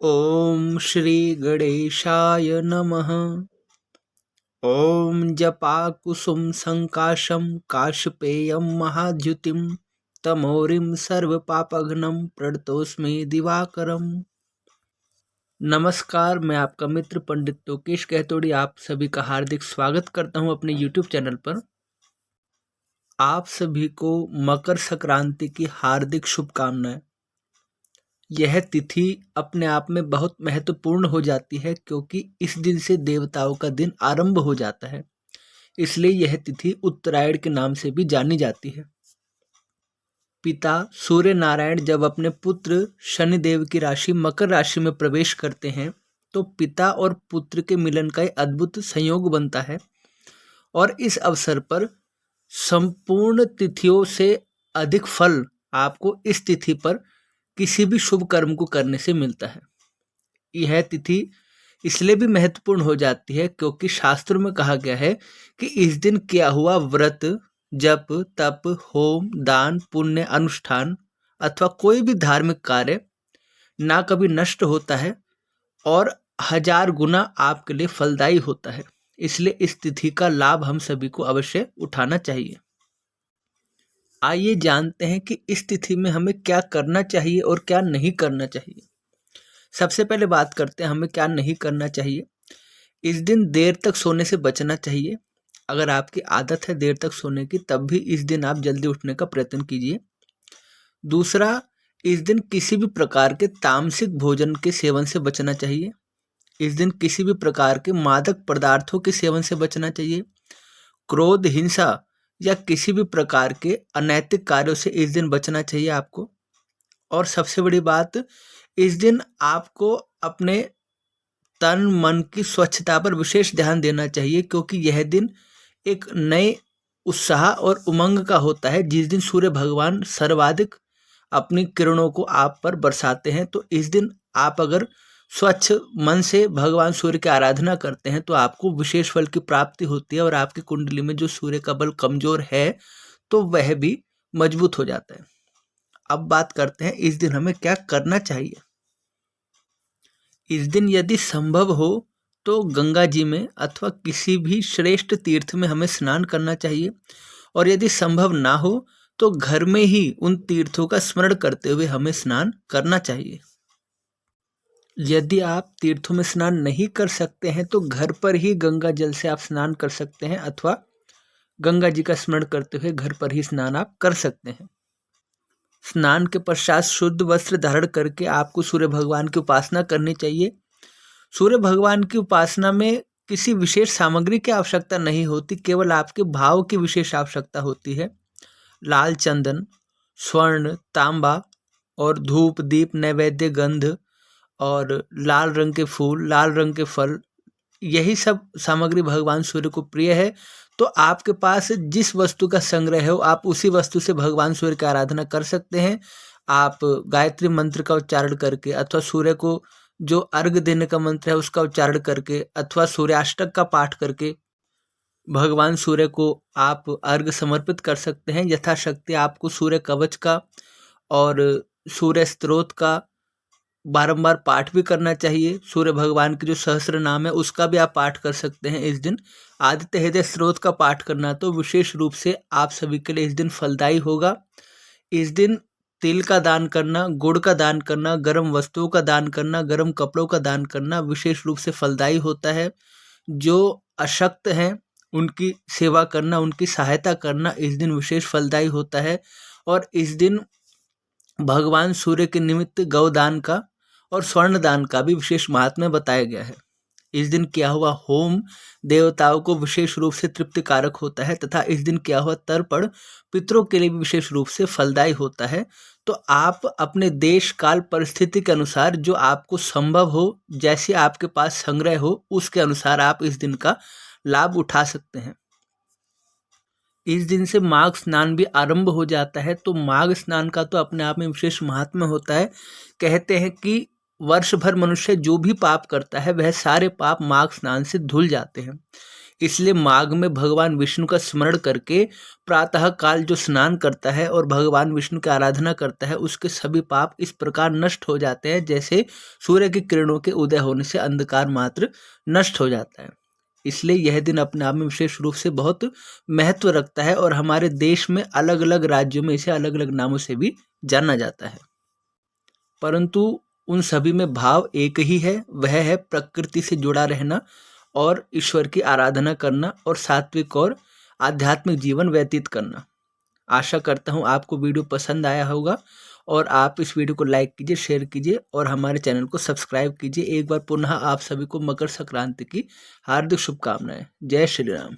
ॐ श्री गणेशाय नमः। ॐ जपाकुसुम संकाशं काशपेयं महाद्युतिं तमोरिं सर्वपापघ्नं प्रणतोस्मि दिवाकरम्। नमस्कार, मैं आपका मित्र पंडित तोकेश कहतोड़ी आप सभी का हार्दिक स्वागत करता हूं अपने YouTube चैनल पर। आप सभी को मकर संक्रांति की हार्दिक शुभकामनाएं। यह तिथि अपने आप में बहुत महत्वपूर्ण हो जाती है क्योंकि इस दिन से देवताओं का दिन आरंभ हो जाता है, इसलिए यह तिथि उत्तरायण के नाम से भी जानी जाती है। पिता सूर्य नारायण जब अपने पुत्र शनिदेव की राशि मकर राशि में प्रवेश करते हैं तो पिता और पुत्र के मिलन का एक अद्भुत संयोग बनता है और इस अवसर पर संपूर्ण तिथियों से अधिक फल आपको इस तिथि पर किसी भी शुभ कर्म को करने से मिलता है। यह तिथि इसलिए भी महत्वपूर्ण हो जाती है क्योंकि शास्त्रों में कहा गया है कि इस दिन किया हुआ व्रत, जप, तप, होम, दान, पुण्य, अनुष्ठान अथवा कोई भी धार्मिक कार्य ना कभी नष्ट होता है और 1000 गुना आपके लिए फलदायी होता है। इसलिए इस तिथि का लाभ हम सभी को अवश्य उठाना चाहिए। आइए जानते हैं कि इस तिथि में हमें क्या करना चाहिए और क्या नहीं करना चाहिए। सबसे पहले बात करते हैं हमें क्या नहीं करना चाहिए। इस दिन देर तक सोने से बचना चाहिए। अगर आपकी आदत है देर तक सोने की तब भी इस दिन आप जल्दी उठने का प्रयत्न कीजिए। दूसरा, इस दिन किसी भी प्रकार के तामसिक भोजन के सेवन से बचना चाहिए। इस दिन किसी भी प्रकार के मादक पदार्थों के सेवन से बचना चाहिए। क्रोध, हिंसा या किसी भी प्रकार के अनैतिक कार्यों से इस दिन बचना चाहिए आपको। और सबसे बड़ी बात, इस दिन आपको अपने तन मन की स्वच्छता पर विशेष ध्यान देना चाहिए क्योंकि यह दिन एक नए उत्साह और उमंग का होता है। जिस दिन सूर्य भगवान सर्वाधिक अपनी किरणों को आप पर बरसाते हैं, तो इस दिन आप अगर स्वच्छ मन से भगवान सूर्य की आराधना करते हैं तो आपको विशेष फल की प्राप्ति होती है और आपकी कुंडली में जो सूर्य का बल कमजोर है तो वह भी मजबूत हो जाता है। अब बात करते हैं इस दिन हमें क्या करना चाहिए। इस दिन यदि संभव हो तो गंगा जी में अथवा किसी भी श्रेष्ठ तीर्थ में हमें स्नान करना चाहिए और यदि संभव ना हो तो घर में ही उन तीर्थों का स्मरण करते हुए हमें स्नान करना चाहिए। यदि आप तीर्थों में स्नान नहीं कर सकते हैं तो घर पर ही गंगा जल से आप स्नान कर सकते हैं अथवा गंगा जी का स्मरण करते हुए घर पर ही स्नान आप कर सकते हैं। स्नान के पश्चात शुद्ध वस्त्र धारण करके आपको सूर्य भगवान की उपासना करनी चाहिए। सूर्य भगवान की उपासना में किसी विशेष सामग्री की आवश्यकता नहीं होती, केवल आपके भाव की विशेष आवश्यकता होती है। लाल चंदन, स्वर्ण, तांबा और धूप, दीप, नैवेद्य, गंध और लाल रंग के फूल, लाल रंग के फल, यही सब सामग्री भगवान सूर्य को प्रिय है। तो आपके पास जिस वस्तु का संग्रह हो आप उसी वस्तु से भगवान सूर्य की आराधना कर सकते हैं। आप गायत्री मंत्र का उच्चारण करके अथवा सूर्य को जो अर्घ देने का मंत्र है उसका उच्चारण करके अथवा सूर्याष्टक का पाठ करके भगवान सूर्य को आप अर्घ समर्पित कर सकते हैं। यथाशक्ति आपको सूर्य कवच का और सूर्य स्तोत्र का बारंबार पाठ भी करना चाहिए। सूर्य भगवान के जो सहस्त्र नाम है उसका भी आप पाठ कर सकते हैं। इस दिन आदित्य हृदय स्तोत्र का पाठ करना तो विशेष रूप से आप सभी के लिए इस दिन फलदायी होगा। इस दिन तिल का दान करना, गुड़ का दान करना, गर्म वस्तुओं का दान करना, गर्म कपड़ों का दान करना विशेष रूप से फलदायी होता है। जो अशक्त हैं उनकी सेवा करना, उनकी सहायता करना इस दिन विशेष फलदायी होता है। और इस दिन भगवान सूर्य के निमित्त गौदान का और स्वर्ण दान का भी विशेष महात्म्य बताया गया है। इस दिन किया हुआ होम देवताओं को विशेष रूप से तृप्तिकारक होता है तथा इस दिन किया हुआ तर्पण पितरों के लिए भी विशेष रूप से फलदायी होता है। तो आप अपने देश काल परिस्थिति के अनुसार जो आपको संभव हो, जैसे आपके पास संग्रह हो, उसके अनुसार आप इस दिन का लाभ उठा सकते हैं। इस दिन से माघ स्नान भी आरंभ हो जाता है। तो माघ स्नान का तो अपने आप में विशेष महात्म्य होता है। कहते हैं कि वर्ष भर मनुष्य जो भी पाप करता है वह सारे पाप माघ स्नान से धुल जाते हैं। इसलिए माघ में भगवान विष्णु का स्मरण करके प्रातः काल जो स्नान करता है और भगवान विष्णु की आराधना करता है, उसके सभी पाप इस प्रकार नष्ट हो जाते हैं जैसे सूर्य की किरणों के उदय होने से अंधकार मात्र नष्ट हो जाता है। इसलिए यह दिन अपने आप में विशेष रूप से बहुत महत्व रखता है और हमारे देश में अलग अलग राज्यों में इसे अलग अलग नामों से भी जाना जाता है, परंतु उन सभी में भाव एक ही है, वह है प्रकृति से जुड़ा रहना और ईश्वर की आराधना करना और सात्विक और आध्यात्मिक जीवन व्यतीत करना। आशा करता हूँ आपको वीडियो पसंद आया होगा और आप इस वीडियो को लाइक कीजिए, शेयर कीजिए और हमारे चैनल को सब्सक्राइब कीजिए। एक बार पुनः आप सभी को मकर संक्रांति की हार्दिक शुभकामनाएं। जय श्री राम।